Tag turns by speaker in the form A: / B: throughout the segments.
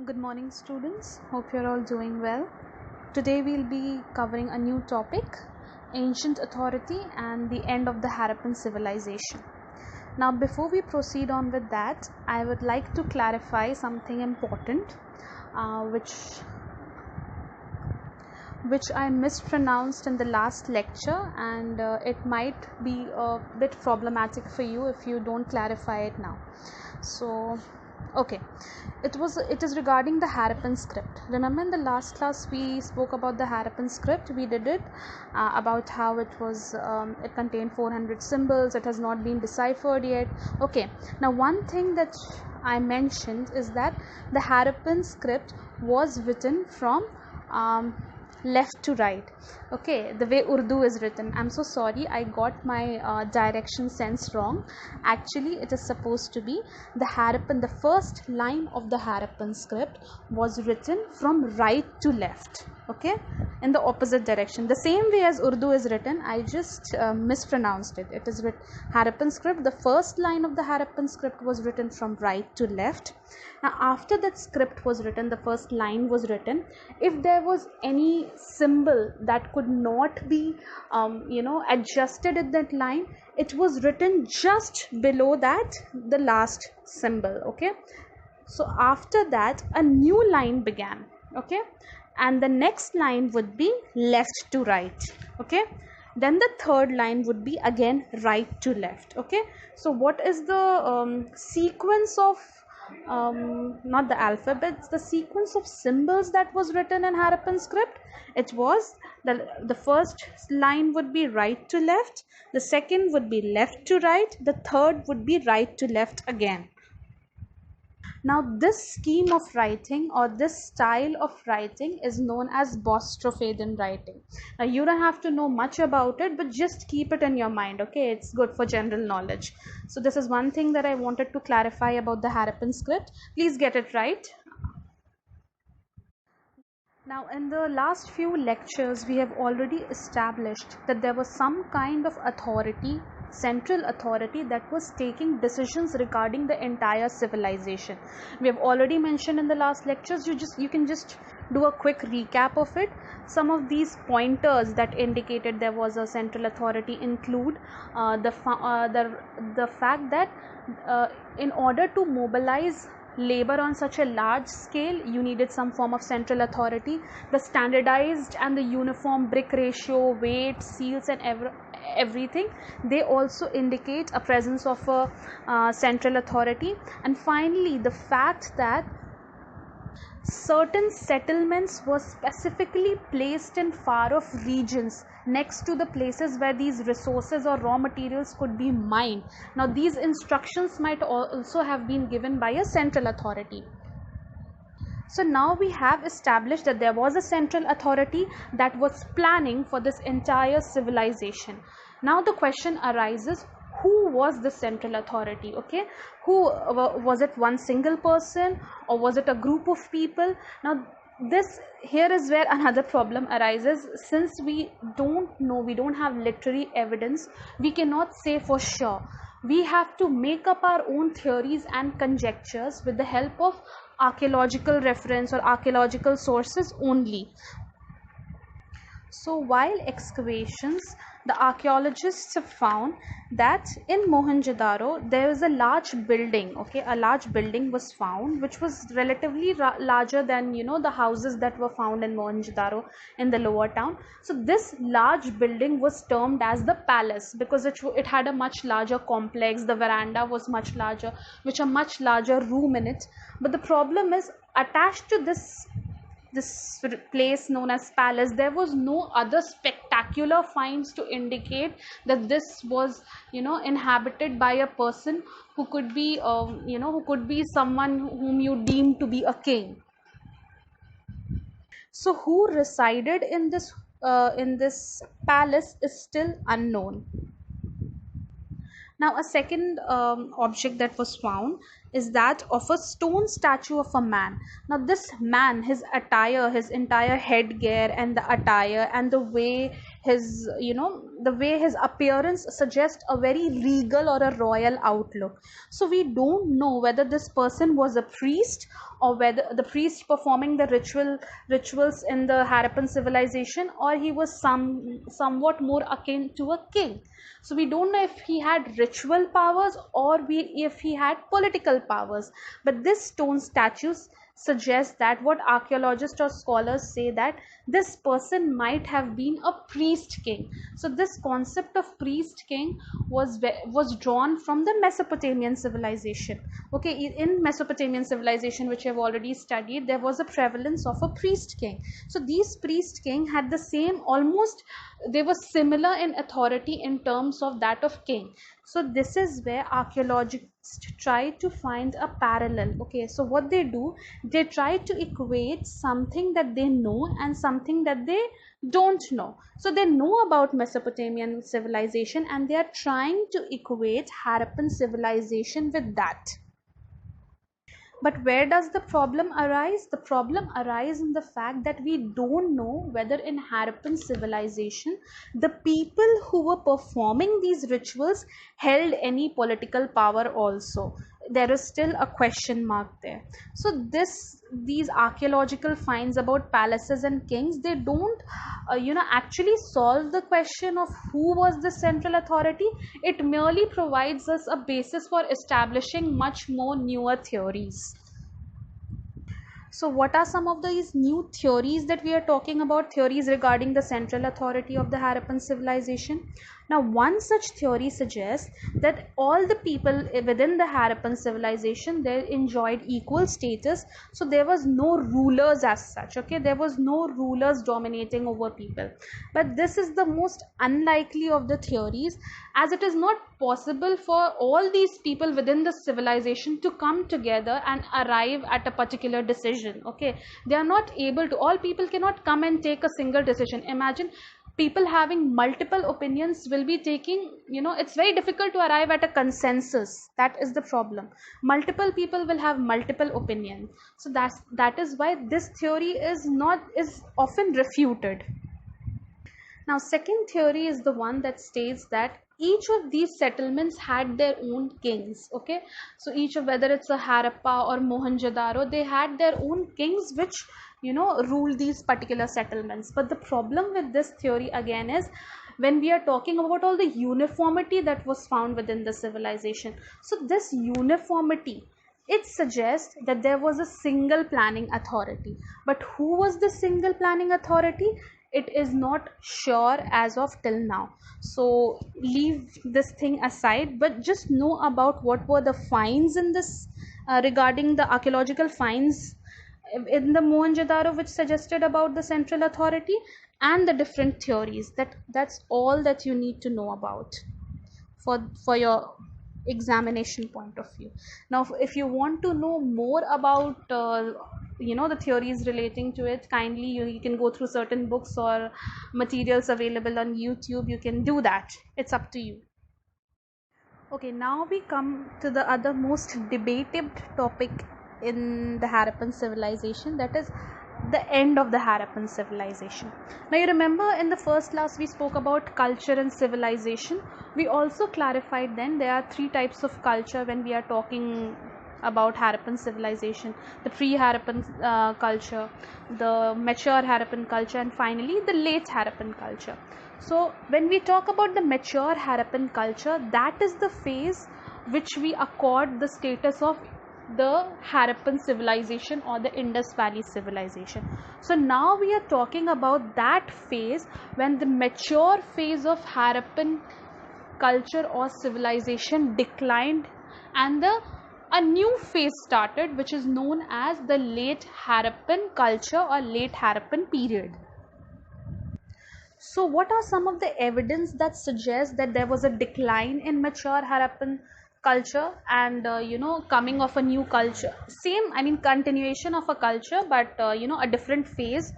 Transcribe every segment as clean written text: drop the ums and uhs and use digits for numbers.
A: Good morning, students. Hope you're all doing well. Today we'll be covering a new topic, ancient authority and the end of the Harappan civilization. Now, before we proceed on with that, I would like to clarify something important, which I mispronounced in the last lecture, and it might be a bit problematic for you if you don't clarify it now. So, okay, it is regarding the Harappan script. Remember in the last class we spoke about the Harappan script. We did it about how it contained 400 symbols. It has not been deciphered yet. Okay, now one thing that I mentioned is that the Harappan script was written from left to right. Okay, the way Urdu is written. I'm so sorry, I got my direction sense wrong. Actually, it is supposed to be the first line of the Harappan script was written from right to left. Okay, in the opposite direction, the same way as Urdu is written. I just mispronounced it. It is Harappan script. The first line of the Harappan script was written from right to left. Now, after that script was written, the first line was written. If there was any symbol that could not be, adjusted in that line, it was written just below that, the last symbol. Okay, so after that, a new line began. Okay, and the next line would be left to right. Okay, then the third line would be again right to left. Okay, so what is the sequence of not the alphabets, the sequence of symbols that was written in Harappan script? It was the first line would be right to left, the second would be left to right, the third would be right to left again. Now, this scheme of writing or this style of writing is known as Bostrophaden writing. Now, you don't have to know much about it, but just keep it in your mind. Okay, it's good for general knowledge. So, this is one thing that I wanted to clarify about the Harappan script. Please get it right. Now, in the last few lectures, we have already established that there was some kind of authority, central authority, that was taking decisions regarding the entire civilization. We have already mentioned in the last lectures. You can just do a quick recap of it. Some of these pointers that indicated there was a central authority include the fact that in order to mobilize labor on such a large scale, you needed some form of central authority. The standardized and the uniform brick ratio, weight, seals, and everything, they also indicate a presence of a central authority. And finally, the fact that certain settlements were specifically placed in far off regions next to the places where these resources or raw materials could be mined. Now, these instructions might also have been given by a central authority. So now we have established that there was a central authority that was planning for this entire civilization. Now the question arises, who was the central authority? Okay, who was it? One single person, or was it a group of people? Now this here is where another problem arises. Since we don't know, we don't have literary evidence, we cannot say for sure. We have to make up our own theories and conjectures with the help of archaeological reference or archaeological sources only. So while excavations, the archaeologists have found that in Mohenjo-daro there is a large building. Okay, a large building was found which was relatively larger than the houses that were found in Mohenjo-daro in the lower town. So this large building was termed as the palace because it had a much larger complex. The veranda was much larger, which a much larger room in it. But the problem is, attached to this place known as palace, there was no other spectacular finds to indicate that this was inhabited by a person who could be someone whom you deem to be a king. So who resided in this palace is still unknown. Now, a second object that was found is that of a stone statue of a man. Now, this man, his attire, his entire headgear, and the attire, and the way his, the way his appearance suggests a very regal or a royal outlook. So we don't know whether this person was a priest, or whether the priest performing the rituals in the Harappan civilization, or he was somewhat more akin to a king. So we don't know if he had ritual powers, or if he had political powers. But this stone statues suggest that what archaeologists or scholars say, that this person might have been a priest king. So this concept of priest king was drawn from the Mesopotamian civilization. Okay, in Mesopotamian civilization, which I've already studied, there was a prevalence of a priest king. So these priest king had the same, almost they were similar in authority in terms of that of king. So this is where archaeologists try to find a parallel. Okay, so what they do, they try to equate something that they know and something that they don't know. So they know about Mesopotamian civilization, and they are trying to equate Harappan civilization with that. But where does the problem arise? The problem arises in the fact that we don't know whether in Harappan civilization the people who were performing these rituals held any political power also. There is still a question mark there. So these archaeological finds about palaces and kings, they don't actually solve the question of who was the central authority. It merely provides us a basis for establishing much more newer theories. So what are some of these new theories that we are talking about? Theories regarding the central authority of the Harappan civilization. Now, one such theory suggests that all the people within the Harappan civilization, they enjoyed equal status. So there was no rulers as such. Okay, there was no rulers dominating over people. But this is the most unlikely of the theories, as it is not possible for all these people within the civilization to come together and arrive at a particular decision. Okay, they are not able to, all people cannot come and take a single decision. Imagine people having multiple opinions will be taking, it's very difficult to arrive at a consensus. That is the problem. Multiple people will have multiple opinions. So that is why this theory is often refuted. Now, second theory is the one that states that each of these settlements had their own kings. Okay, so each of, whether it's a Harappa or Mohenjo-daro, they had their own kings which ruled these particular settlements. But the problem with this theory again is, when we are talking about all the uniformity that was found within the civilization, so this uniformity, it suggests that there was a single planning authority. But who was the single planning authority? It is not sure as of till now. So leave this thing aside, but just know about what were the finds in this regarding the archaeological finds in the Mohenjo-daro, which suggested about the central authority, and the different theories. That's all that you need to know about for your examination point of view. Now, if you want to know more about the theories relating to it, kindly you can go through certain books or materials available on YouTube. You can do that. It's up to you. Okay, now we come to the other most debated topic in the Harappan civilization, that is the end of the Harappan civilization. Now, you remember in the first class we spoke about culture and civilization. We also clarified then there are three types of culture when we are talking about Harappan civilization: the pre-Harappan culture, the mature Harappan culture, and finally the late Harappan culture. So when we talk about the mature Harappan culture, that is the phase which we accord the status of the Harappan civilization or the Indus Valley civilization. So now we are talking about that phase when the mature phase of Harappan culture or civilization declined, and a new phase started, which is known as the late Harappan culture or late Harappan period. So what are some of the evidence that suggests that there was a decline in mature Harappan culture and coming of a new culture? Continuation of a culture, but a different phase.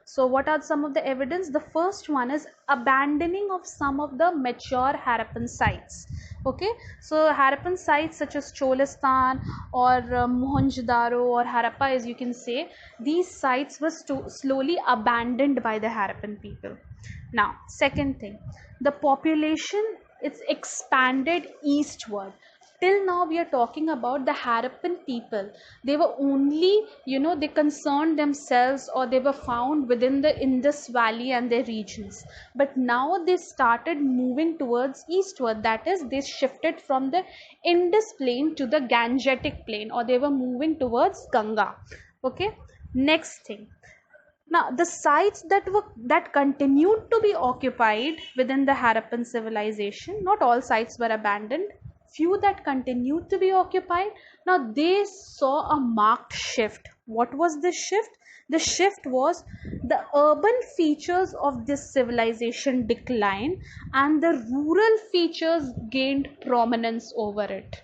A: So what are some of the evidence? The first one is abandoning of some of the mature Harappan sites. Okay, so Harappan sites such as Cholistan or Mohenjo-daro or Harappa, as you can say, these sites were slowly abandoned by the Harappan people. Now, second thing, the population, it's expanded eastward. Till now, we are talking about the Harappan people. They were only, they concerned themselves, or they were found within the Indus Valley and their regions. But now they started moving towards eastward. That is, they shifted from the Indus plain to the Gangetic plain, or they were moving towards Ganga. Okay. Next thing, now, the sites that continued to be occupied within the Harappan civilization, not all sites were abandoned. Few that continued to be occupied, now they saw a marked shift. What was this shift? The shift was the urban features of this civilization declined and the rural features gained prominence over it.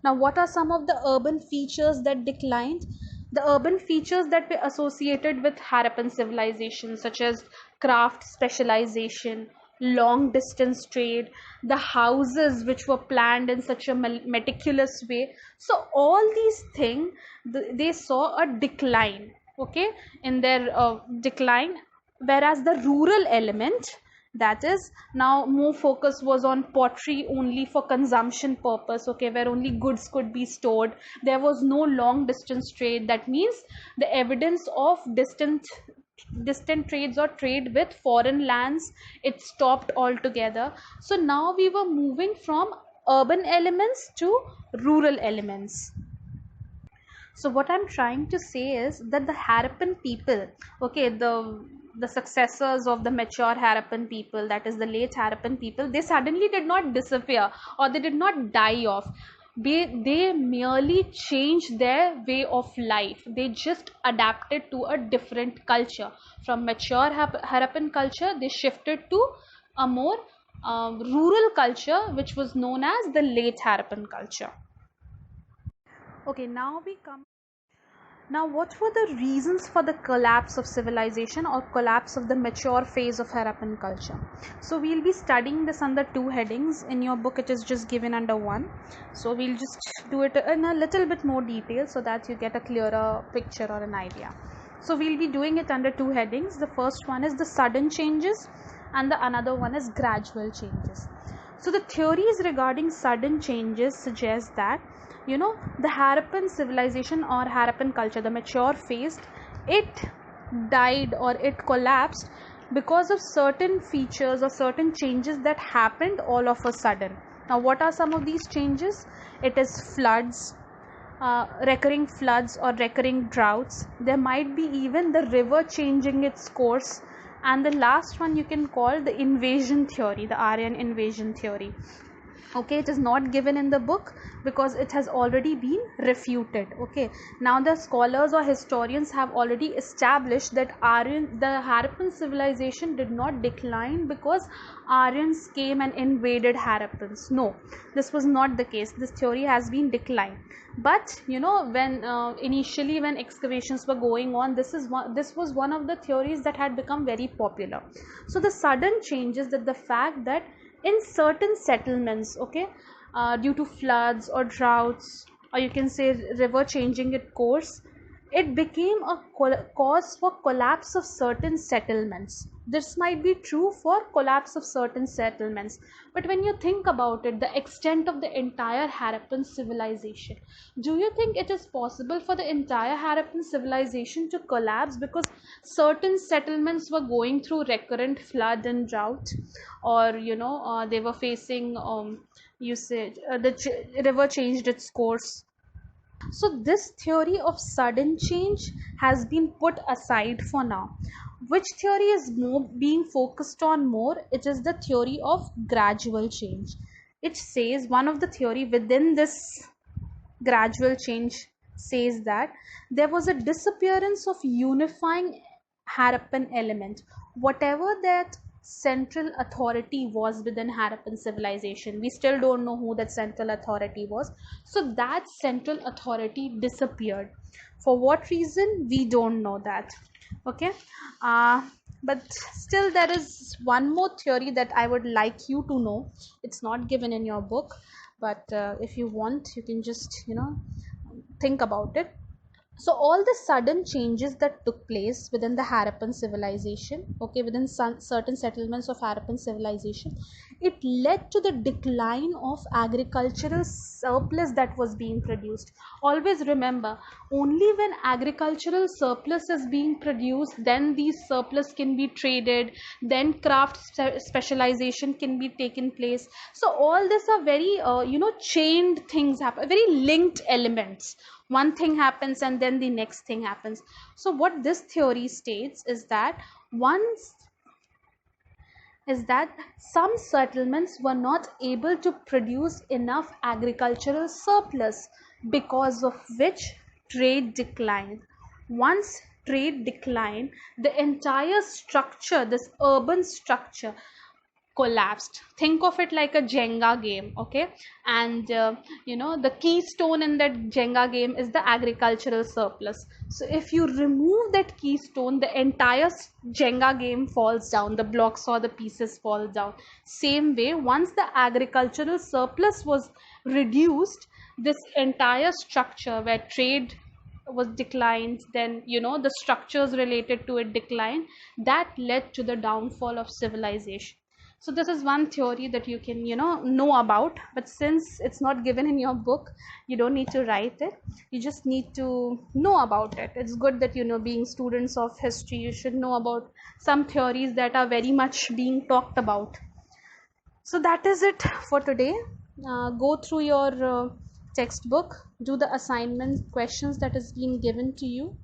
A: Now, what are some of the urban features that declined? The urban features that were associated with Harappan civilization, such as craft specialization, long distance trade, the houses which were planned in such a meticulous way. So, all these things they saw a decline, okay, in their decline, whereas the rural element, that is, now more focus was on pottery only for consumption purpose, okay, where only goods could be stored. There was no long distance trade. That means the evidence of distant trades or trade with foreign lands, it stopped altogether. So now we were moving from urban elements to rural elements. So what I'm trying to say is that the Harappan people, okay, the successors of the mature Harappan people, that is the late Harappan people, they suddenly did not disappear, or they did not die off. They merely changed their way of life. They just adapted to a different culture. From mature Harappan culture, they shifted to a more rural culture, which was known as the late Harappan culture. Okay, now we come. Now, what were the reasons for the collapse of civilization or collapse of the mature phase of Harappan culture? So, we'll be studying this under two headings. In your book, it is just given under one. So, we'll just do it in a little bit more detail so that you get a clearer picture or an idea. So, we'll be doing it under two headings. The first one is the sudden changes, and the another one is gradual changes. So, the theories regarding sudden changes suggest that the Harappan civilization or Harappan culture, the mature phase, it died or it collapsed because of certain features or certain changes that happened all of a sudden. Now, what are some of these changes? It is floods, recurring floods or recurring droughts. There might be even the river changing its course. And the last one you can call the invasion theory, the Aryan invasion theory. Okay, it is not given in the book because it has already been refuted. Okay, now the scholars or historians have already established that the Harappan civilization did not decline because Aryans came and invaded Harappans. No, this was not the case. This theory has been declined. But when initially when excavations were going on, this was one of the theories that had become very popular. So the sudden changes, that the fact that in certain settlements, okay, due to floods or droughts, or you can say river changing its course, it became a cause for collapse of certain settlements. This might be true for collapse of certain settlements, but when you think about it, the extent of the entire Harappan civilization, do you think it is possible for the entire Harappan civilization to collapse because certain settlements were going through recurrent flood and drought, or they were facing the river changed its course? So this theory of sudden change has been put aside for now. Which theory is more being focused on more? It is the theory of gradual change. It says, one of the theory within this gradual change says that there was a disappearance of unifying Harappan element. Whatever that central authority was within Harappan civilization, we still don't know who that central authority was. So that central authority disappeared. For what reason? We don't know that. Okay. But still, there is one more theory that I would like you to know. It's not given in your book, but if you want, you can just think about it. So all the sudden changes that took place within the Harappan civilization, okay, within some certain settlements of Harappan civilization, it led to the decline of agricultural surplus that was being produced. Always remember, only when agricultural surplus is being produced, then these surplus can be traded, then craft specialization can be taken place. So all this are very chained things happen, very linked elements. One thing happens and then the next thing happens. So what this theory states once is that some settlements were not able to produce enough agricultural surplus, because of which trade declined. Once trade declined, the entire structure, this urban structure, collapsed. Think of it like a Jenga game, okay? And the keystone in that Jenga game is the agricultural surplus. So if you remove that keystone, the entire Jenga game falls down, the blocks or the pieces fall down. Same way, once the agricultural surplus was reduced, this entire structure where trade was declined, then the structures related to it declined, that led to the downfall of civilization. So this is one theory that you can know about, but since it's not given in your book, you don't need to write it, you just need to know about it. It's good that being students of history, you should know about some theories that are very much being talked about. So that is it for today. Go through your textbook, do the assignment questions that is being given to you,